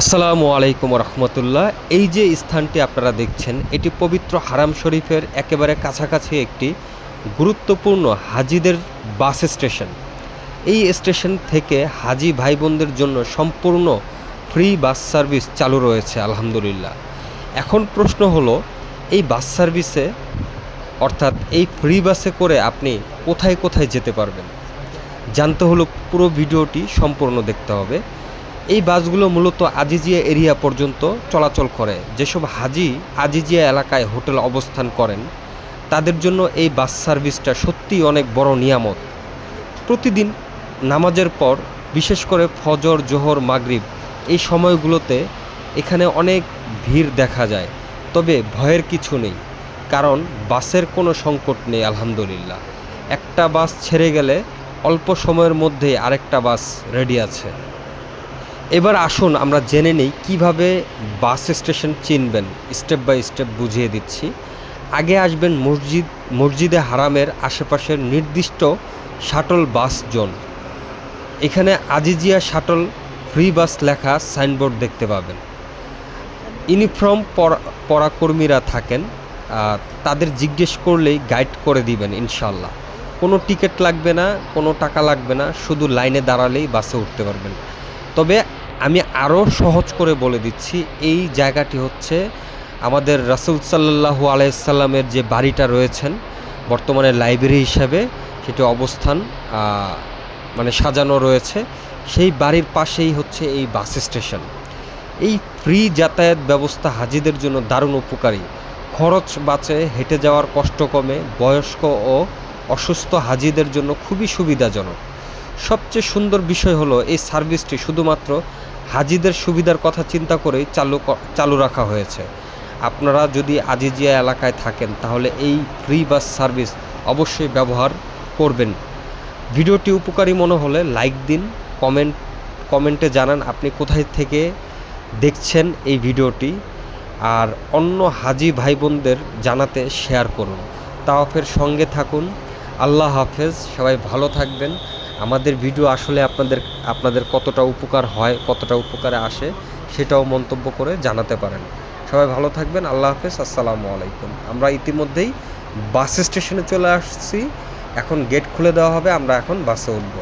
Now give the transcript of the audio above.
আসসালামু আলাইকুম রহমতুল্লাহ। এই যে স্থানটি আপনারা দেখছেন, এটি পবিত্র হারাম শরীফের একেবারে কাছাকাছি একটি গুরুত্বপূর্ণ হাজিদের বাস স্টেশন। এই স্টেশন থেকে হাজি ভাই বোনদের জন্য সম্পূর্ণ ফ্রি বাস সার্ভিস চালু রয়েছে আলহামদুলিল্লাহ। এখন প্রশ্ন হলো, এই বাস সার্ভিসে অর্থাৎ এই ফ্রি বাসে করে আপনি কোথায় কোথায় যেতে পারবেন? জানতে হলো পুরো ভিডিওটি সম্পূর্ণ দেখতে হবে। এই বাসগুলো মূলত আজিজিয়া এরিয়া পর্যন্ত চলাচল করে। যেসব হাজি আজিজিয়া এলাকায় হোটেল অবস্থান করেন, তাদের জন্য এই বাস সার্ভিসটা সত্যিই অনেক বড় নিয়ামত। প্রতিদিন নামাজের পর, বিশেষ করে ফজর, জোহর, মাগরিব এই সময়গুলোতে এখানে অনেক ভিড় দেখা যায়। তবে ভয়ের কিছু নেই, কারণ বাসের কোনো সংকট নেই আলহামদুলিল্লাহ। একটা বাস ছেড়ে গেলে অল্প সময়ের মধ্যেই আরেকটা বাস রেডি আছে। এবার আসুন আমরা জেনে নিই কীভাবে বাস স্টেশন চিনবেন। স্টেপ বাই স্টেপ বুঝিয়ে দিচ্ছি। আগে আসবেন মসজিদে হারামের আশেপাশের নির্দিষ্ট শাটল বাস জোন। এখানে আজিজিয়া শাটল ফ্রি বাস লেখা সাইনবোর্ড দেখতে পাবেন। ইউনিফর্ম পরা কর্মীরা থাকেন, তাদের জিজ্ঞেস করলেই গাইড করে দিবেন ইনশাল্লাহ। কোনো টিকিট লাগবে না, কোনো টাকা লাগবে না, শুধু লাইনে দাঁড়ালেই বাসে উঠতে পারবেন। তবে আমি আরও সহজ করে বলে দিচ্ছি, এই জায়গাটি হচ্ছে আমাদের রাসূল সাল্লাল্লাহু আলাইহি সাল্লামের যে বাড়িটা রয়েছেন বর্তমানে লাইব্রেরি হিসাবে সেটি অবস্থান সাজানো রয়েছে, সেই বাড়ির পাশেই হচ্ছে এই বাস স্টেশন। এই ফ্রি যাতায়াত ব্যবস্থা হাজিদের জন্য দারুণ উপকারী। খরচ বাঁচে, হেঁটে যাওয়ার কষ্ট কমে, বয়স্ক ও অসুস্থ হাজিদের জন্য খুবই সুবিধাজনক। সবচেয়ে সুন্দর বিষয় হলো, এই সার্ভিসটি শুধুমাত্র হাজিদের সুবিধার কথা চিন্তা করেই চালু রাখা হয়েছে। আপনারা যদি আজিজিয়া এলাকায় থাকেন তাহলে এই ফ্রি বাস সার্ভিস অবশ্যই ব্যবহার করবেন। ভিডিওটি উপকারী মনে হলে লাইক দিন, কমেন্টে জানান আপনি কোথায় থেকে দেখছেন এই ভিডিওটি, আর অন্য হাজি ভাই বোনদের জানাতে শেয়ার করুন। তাওয়াফের সঙ্গে থাকুন। আল্লাহ হাফেজ। সবাই ভালো থাকবেন। আমাদের ভিডিও আসলে আপনাদের কতটা উপকার হয়, কতটা উপকারে আসে, সেটাও মন্তব্য করে জানাতে পারেন। সবাই ভালো থাকবেন। আল্লাহ হাফেজ। আসসালামু আলাইকুম। আমরা ইতিমধ্যেই বাস স্টেশনে চলে আসছি। এখন গেট খুলে দেওয়া হবে, আমরা এখন বাসে উঠব।